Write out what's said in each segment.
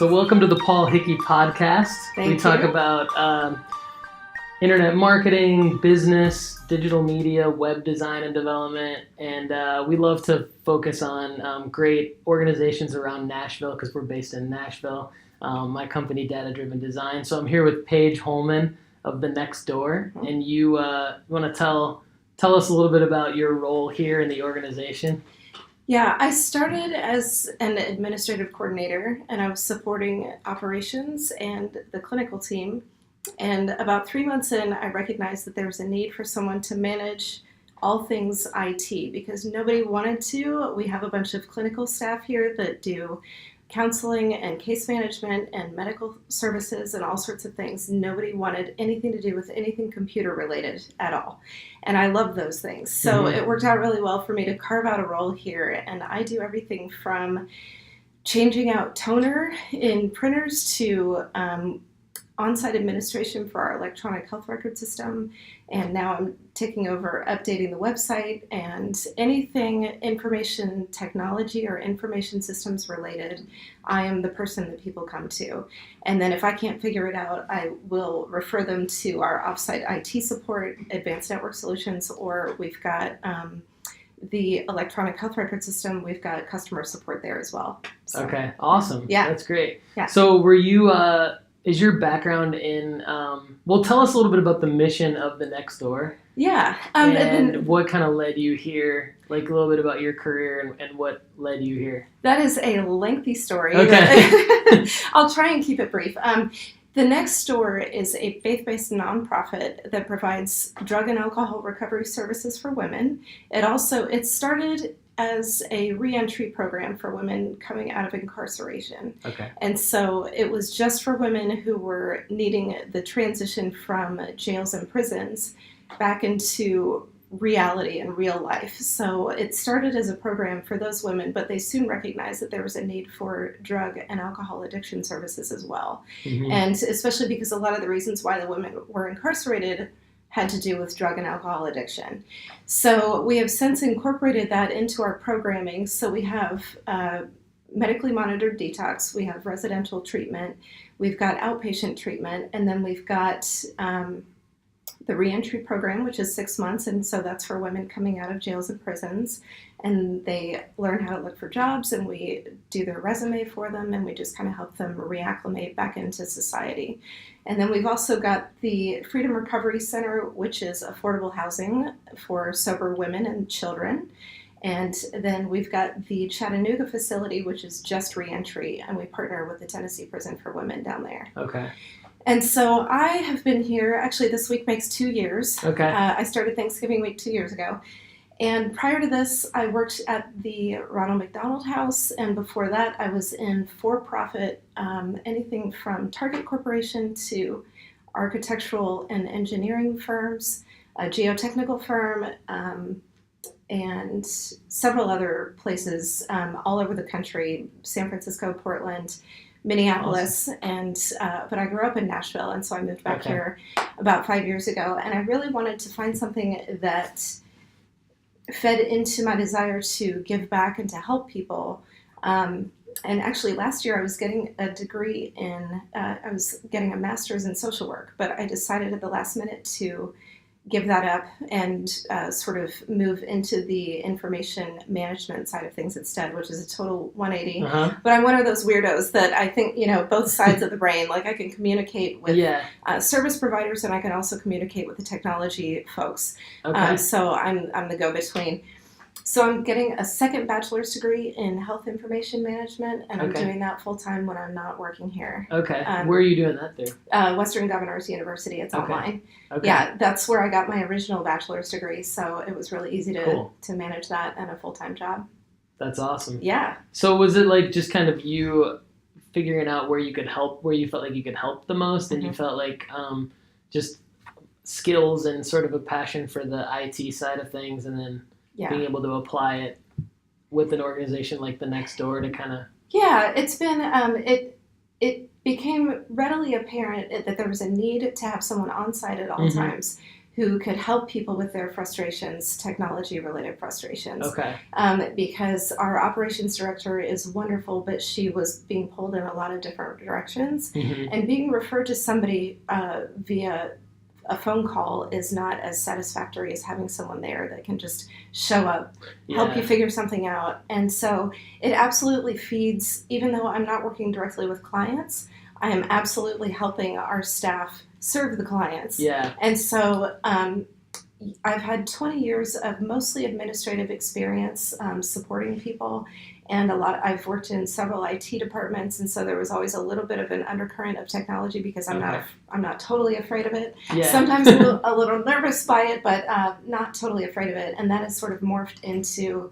So welcome to the Paul Hickey podcast. We talk about internet marketing, business, digital media, web design and development, and we love to focus on great organizations around Nashville because we're based in Nashville. My company, Data Driven Design. So I'm here with Paige Holman of The Next Door, and you want to tell us a little bit about your role here in the organization? Yeah, I started as an administrative coordinator, and I was supporting operations and the clinical team. And about 3 months in, I recognized that there was a need for someone to manage all things IT because nobody wanted to. We have a bunch of clinical staff here that do counseling and case management and medical services and all sorts of things. Nobody wanted anything to do with anything computer related at all. And I love those things. So It worked out really well for me to carve out a role here. And I do everything from changing out toner in printers to on-site administration for our electronic health record system, and now I'm taking over updating the website and anything information technology or information systems related. I am the person that people come to, and then if I can't figure it out, I will refer them to our offsite IT support, Advanced Network Solutions, or we've got the electronic health record system. We've got customer support there as well. So, okay, awesome. Yeah, that's great. Yeah. So were you? Is your background in, tell us a little bit about the mission of The Next Door. Yeah. And what kind of led you here, like a little bit about your career and what led you here. That is a lengthy story. Okay. I'll try and keep it brief. The Next Door is a faith-based nonprofit that provides drug and alcohol recovery services for women. It started as a reentry program for women coming out of incarceration. Okay. And so it was just for women who were needing the transition from jails and prisons back into reality and real life. So it started as a program for those women, but they soon recognized that there was a need for drug and alcohol addiction services as well. Mm-hmm. And especially because a lot of the reasons why the women were incarcerated had to do with drug and alcohol addiction. So we have since incorporated that into our programming. So we have medically monitored detox, we have residential treatment, we've got outpatient treatment, and then we've got the reentry program, which is 6 months, and so that's for women coming out of jails and prisons, and they learn how to look for jobs, and we do their resume for them, and we just kind of help them reacclimate back into society. And then we've also got the Freedom Recovery Center, which is affordable housing for sober women and children. And then we've got the Chattanooga facility, which is just reentry, and we partner with the Tennessee Prison for Women down there. Okay. And so I have been here, actually this week makes 2 years. Okay. I started Thanksgiving week 2 years ago. And prior to this, I worked at the Ronald McDonald House, and before that, I was in for-profit, anything from Target Corporation to architectural and engineering firms, a geotechnical firm, and several other places all over the country, San Francisco, Portland, Minneapolis, awesome. And but I grew up in Nashville, and so I moved back here about 5 years ago, and I really wanted to find something that fed into my desire to give back and to help people. And actually last year I was getting a degree in, I was getting a master's in social work, but I decided at the last minute to give that up and sort of move into the information management side of things instead, which is a total 180. Uh-huh. But I'm one of those weirdos that I think, both sides of the brain, like I can communicate with service providers and I can also communicate with the technology folks. Okay. So I'm the go-between. So I'm getting a second bachelor's degree in health information management, and I'm doing that full-time when I'm not working here. Okay. Where are you doing that through? Western Governors University. It's online. Okay. Yeah, that's where I got my original bachelor's degree, so it was really easy to manage that and a full-time job. That's awesome. Yeah. So was it like just kind of you figuring out where you could help, where you felt like you could help the most, and you felt like just skills and sort of a passion for the IT side of things, and then being able to apply it with an organization like The Next Door to kind of... Yeah, it's been, it became readily apparent that there was a need to have someone on site at all times who could help people with their frustrations, technology-related frustrations. Okay. Because our operations director is wonderful, but she was being pulled in a lot of different directions. Mm-hmm. And being referred to somebody via a phone call is not as satisfactory as having someone there that can just show up, help you figure something out. And so it absolutely feeds, even though I'm not working directly with clients, I am absolutely helping our staff serve the clients. Yeah. And so I've had 20 years of mostly administrative experience supporting people, and I've worked in several IT departments, and so there was always a little bit of an undercurrent of technology because I'm not totally afraid of it. Yeah. Sometimes I'm a little nervous by it, but not totally afraid of it. And that has sort of morphed into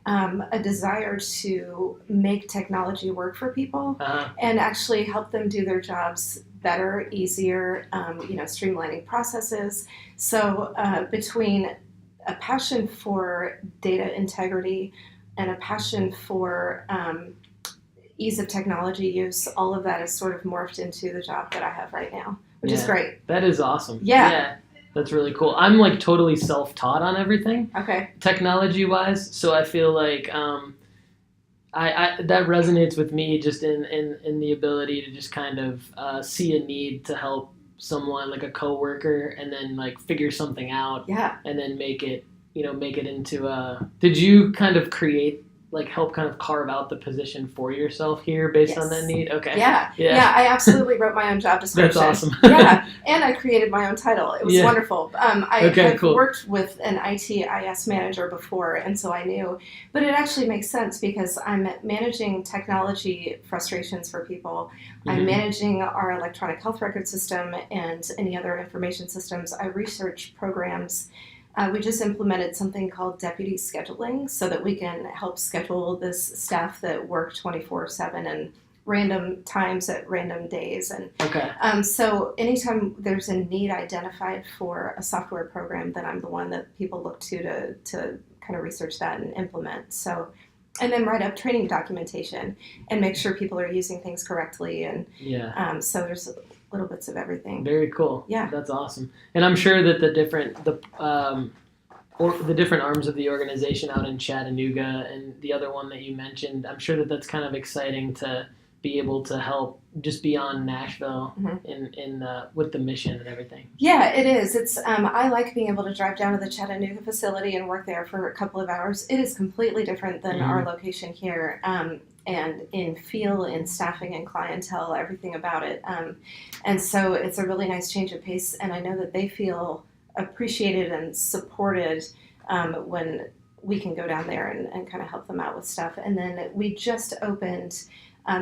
a desire to make technology work for people and actually help them do their jobs better, easier, streamlining processes. So between a passion for data integrity and a passion for ease of technology use, all of that has sort of morphed into the job that I have right now, which is great. That is awesome. Yeah. That's really cool. I'm like totally self-taught on everything. Okay. Technology-wise, so I feel like I that resonates with me just in the ability to just kind of see a need to help someone, like a coworker, and then like figure something out. Yeah. And then make it into a. Did you kind of help kind of carve out the position for yourself here based on that need? Okay. Yeah. I absolutely wrote my own job description. That's awesome. Yeah, and I created my own title. It was wonderful. I have worked with an ITIS manager before, and so I knew. But it actually makes sense because I'm managing technology frustrations for people. Mm-hmm. I'm managing our electronic health record system and any other information systems. I research programs. We just implemented something called deputy scheduling so that we can help schedule this staff that work 24/7 and random times at random days. And so anytime there's a need identified for a software program, then I'm the one that people look to kind of research that and implement. So, and then write up training documentation and make sure people are using things correctly. And so there's little bits of everything. Very cool. Yeah, that's awesome. And I'm sure that the different arms of the organization out in Chattanooga and the other one that you mentioned, I'm sure that that's kind of exciting to be able to help just beyond Nashville in with the mission and everything. Yeah, it is. It's I like being able to drive down to the Chattanooga facility and work there for a couple of hours. It is completely different than our location here. And in feel, in staffing and clientele, everything about it. And so it's a really nice change of pace, and I know that they feel appreciated and supported when we can go down there and kind of help them out with stuff. And then we just opened,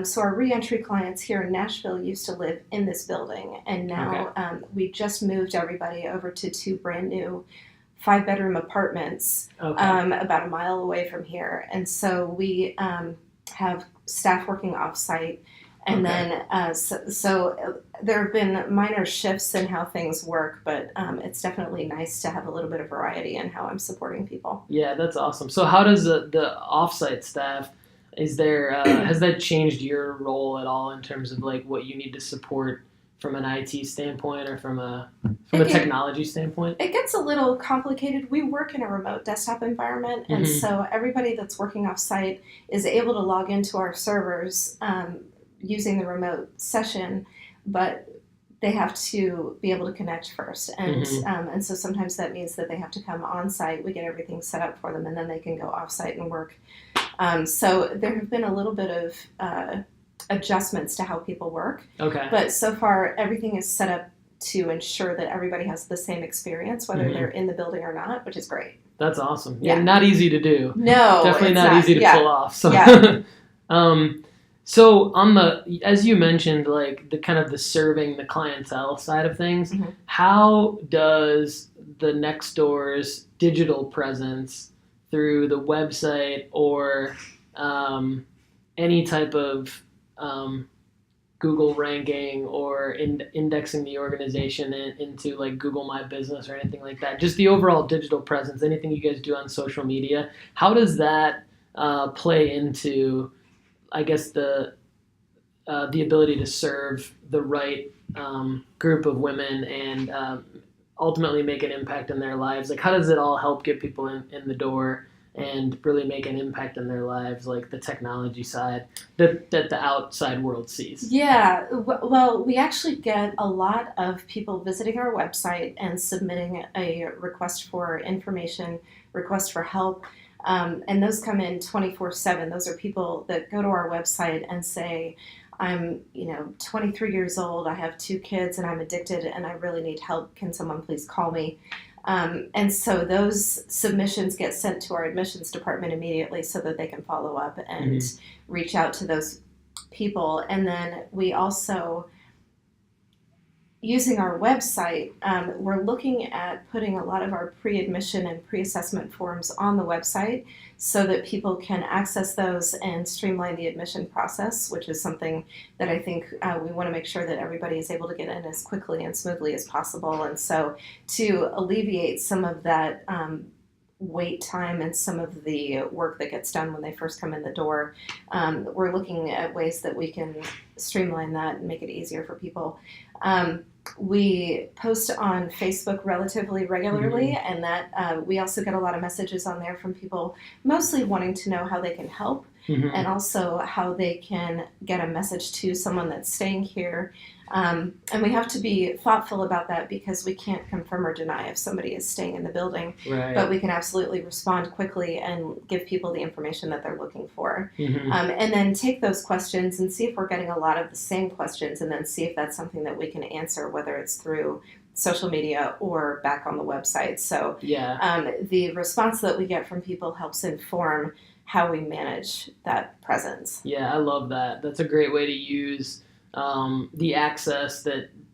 so our reentry clients here in Nashville used to live in this building, and now we just moved everybody over to 2 brand new 5-bedroom apartments about a mile away from here. And so we have staff working off-site, and then so there have been minor shifts in how things work, but it's definitely nice to have a little bit of variety in how I'm supporting people. Yeah, that's awesome. So how does the off-site staff, is there has that changed your role at all in terms of like what you need to support from an IT standpoint or from a technology standpoint? It gets a little complicated. We work in a remote desktop environment, and so everybody that's working off-site is able to log into our servers using the remote session, but they have to be able to connect first. And and so sometimes that means that they have to come on-site. We get everything set up for them, and then they can go off-site and work. So there have been a little bit of adjustments to how people work. But so far, everything is set up to ensure that everybody has the same experience, whether they're in the building or not, which is great. That's awesome. Yeah, not easy to do. No, definitely not easy to pull off. So, so on the, as you mentioned, like the kind of the serving the clientele side of things, how does the Nextdoor's digital presence through the website or any type of Google ranking or indexing the organization into like Google My Business or anything like that, just the overall digital presence, anything you guys do on social media, how does that play into, I guess, the ability to serve the right group of women and ultimately make an impact in their lives? Like, how does it all help get people in the door and really make an impact in their lives, like the technology side that the outside world sees? Yeah, well, we actually get a lot of people visiting our website and submitting a request for information, request for help, and those come in 24/7. Those are people that go to our website and say, I'm, 23 years old, I have 2 kids, and I'm addicted, and I really need help. Can someone please call me? And so those submissions get sent to our admissions department immediately so that they can follow up and reach out to those people. And then we also, using our website, we're looking at putting a lot of our pre-admission and pre-assessment forms on the website so that people can access those and streamline the admission process, which is something that I think we want to make sure that everybody is able to get in as quickly and smoothly as possible. And so to alleviate some of that wait time and some of the work that gets done when they first come in the door, we're looking at ways that we can streamline that and make it easier for people. We post on Facebook relatively regularly, and that we also get a lot of messages on there from people mostly wanting to know how they can help and also how they can get a message to someone that's staying here. And we have to be thoughtful about that because we can't confirm or deny if somebody is staying in the building, but we can absolutely respond quickly and give people the information that they're looking for. And then take those questions and see if we're getting a lot of the same questions, and then see if that's something that we can answer, whether it's through social media or back on the website. So the response that we get from people helps inform how we manage that presence. Yeah, I love that. That's a great way to use the access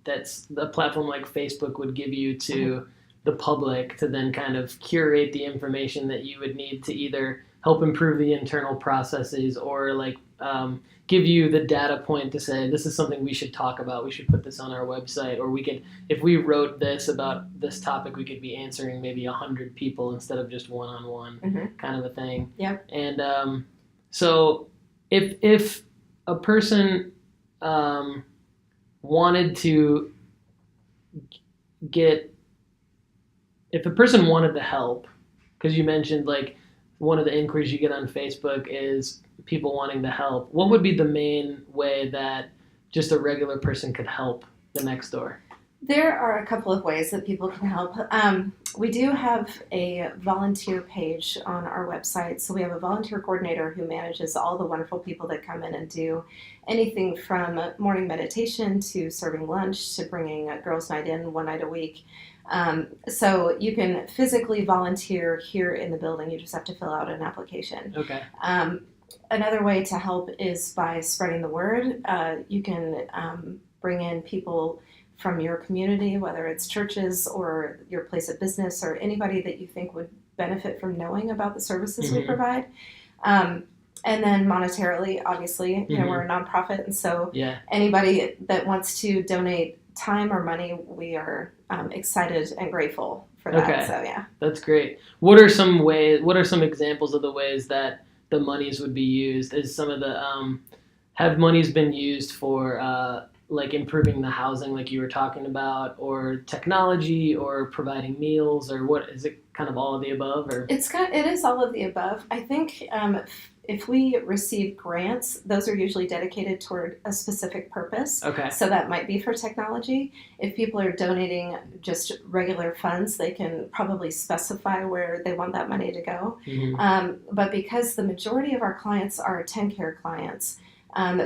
that's a platform like Facebook would give you to the public to then kind of curate the information that you would need to either help improve the internal processes or like give you the data point to say, this is something we should talk about. We should put this on our website, or we could, if we wrote this about this topic, we could be answering maybe 100 people instead of just one-on-one kind of a thing. Yep. And so if a person wanted to if a person wanted to help, because you mentioned like one of the inquiries you get on Facebook is people wanting to help, what would be the main way that just a regular person could help the next door? There are a couple of ways that people can help. We do have a volunteer page on our website. So we have a volunteer coordinator who manages all the wonderful people that come in and do anything from morning meditation to serving lunch to bringing a girls' night in one night a week. So you can physically volunteer here in the building. You just have to fill out an application. Okay. Another way to help is by spreading the word. You can bring in people from your community, whether it's churches or your place of business or anybody that you think would benefit from knowing about the services we provide. And then monetarily, obviously, we're a nonprofit, and so anybody that wants to donate time or money, we are excited and grateful for that. Okay. So yeah, that's great. What are some examples of the ways that the monies would be used? Is some of the have monies been used for like improving the housing like you were talking about, or technology, or providing meals, or what is it, kind of all of the above? Or it is all of the above. I think if we receive grants, those are usually dedicated toward a specific purpose. Okay. So that might be for technology. If people are donating just regular funds, they can probably specify where they want that money to go. But because the majority of our clients are TennCare clients,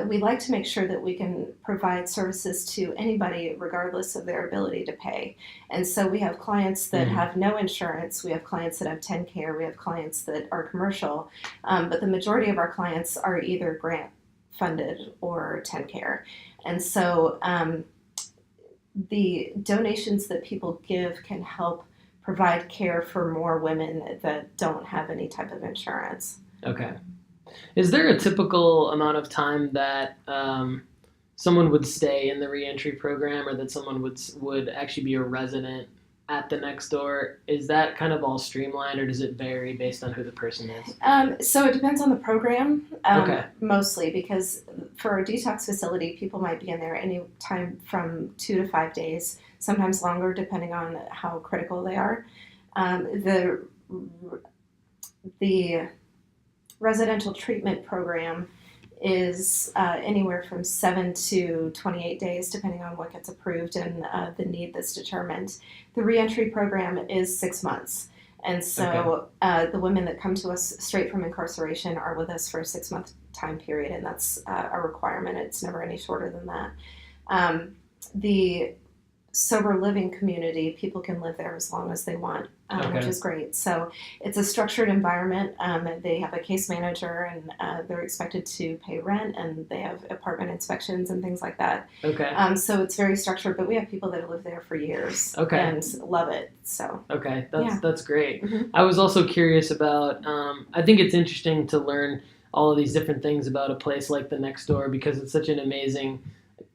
we like to make sure that we can provide services to anybody regardless of their ability to pay. And so we have clients that have no insurance, we have clients that have TennCare, we have clients that are commercial, but the majority of our clients are either grant funded or TennCare. And so the donations that people give can help provide care for more women that don't have any type of insurance. Okay. Is there a typical amount of time that someone would stay in the reentry program, or that someone would actually be a resident at the next door? Is that kind of all streamlined, or does it vary based on who the person is? So it depends on the program, Okay. mostly, because for a detox facility, people might be in there any time from 2 to 5 days. sometimes longer depending on how critical they are. The residential treatment program is anywhere from 7 to 28 days, depending on what gets approved and the need that's determined. The reentry program is 6 months. And so the women that come to us straight from incarceration are with us for a 6-month time period, and that's a requirement. It's never any shorter than that. The sober living community, people can live there as long as they want, which is great. So it's a structured environment. They have a case manager, and they're expected to pay rent, and they have apartment inspections and things like that. So it's very structured, but we have people that have lived there for years and love it. So that's great. Mm-hmm. I was also curious about, I think it's interesting to learn all of these different things about a place like the Next Door, because it's such an amazing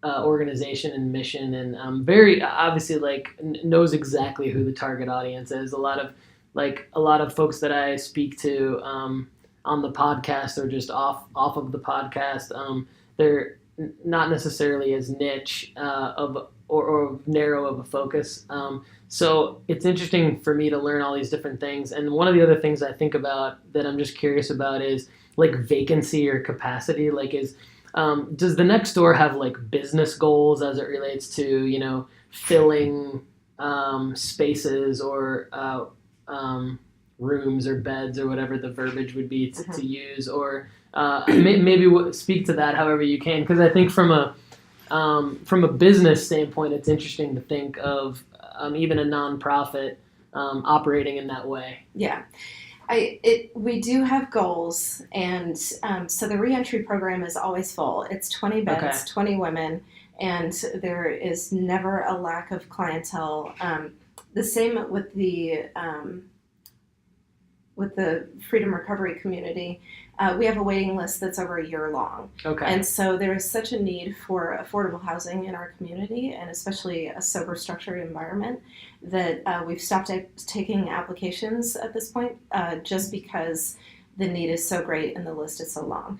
organization and mission, and very obviously knows exactly who the target audience is. A lot of folks that I speak to on the podcast or just off of the podcast, they're not necessarily as niche or narrow of a focus. So it's interesting for me to learn all these different things. And one of the other things I think about that I'm just curious about is vacancy or capacity. Does the Next Door have business goals as it relates to, filling spaces or rooms or beds or whatever the verbiage would be to use, or maybe speak to that however you can, because I think from a business standpoint, it's interesting to think of even a nonprofit operating in that way. Yeah. We do have goals, and so the reentry program is always full. It's 20 beds, 20 women, and there is never a lack of clientele. The same with the Freedom Recovery community. We have a waiting list that's over a year long. And so there is such a need for affordable housing in our community, and especially a sober, structured environment, that we've stopped taking applications at this point just because the need is so great and the list is so long.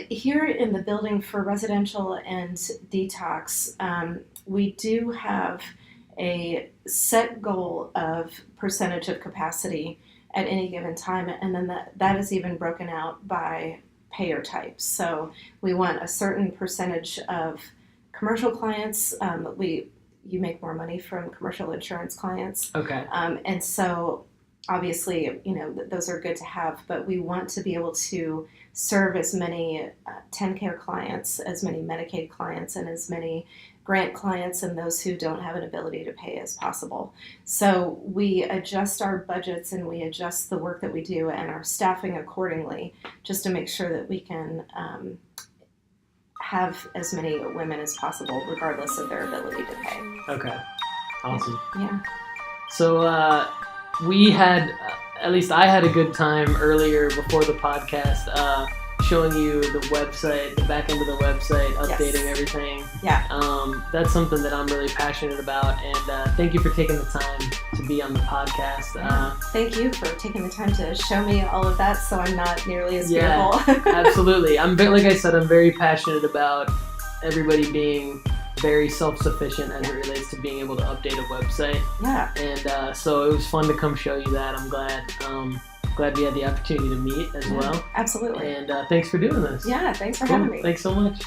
Here in the building for residential and detox, we do have a set goal of percentage of capacity at any given time, and then that is even broken out by payer types. So we want a certain percentage of commercial clients. You make more money from commercial insurance clients. And so obviously, those are good to have, but we want to be able to serve as many TennCare clients, as many Medicaid clients, and as many grant clients and those who don't have an ability to pay as possible. So we adjust our budgets and we adjust the work that we do and our staffing accordingly, just to make sure that we can have as many women as possible, regardless of their ability to pay. Awesome. Yeah. So we had, at least I had a good time earlier before the podcast, showing you the website, the back end of the website, updating everything. That's something that I'm really passionate about, and thank you for taking the time to be on the podcast. Thank you for taking the time to show me all of that, so I'm not nearly as fearful. Absolutely. Like I said, I'm very passionate about everybody being very self-sufficient as it relates to being able to update a website. And so it was fun to come show you that. I'm glad we had the opportunity to meet as well. Absolutely. And thanks for doing this. Yeah, thanks for having me. Thanks so much.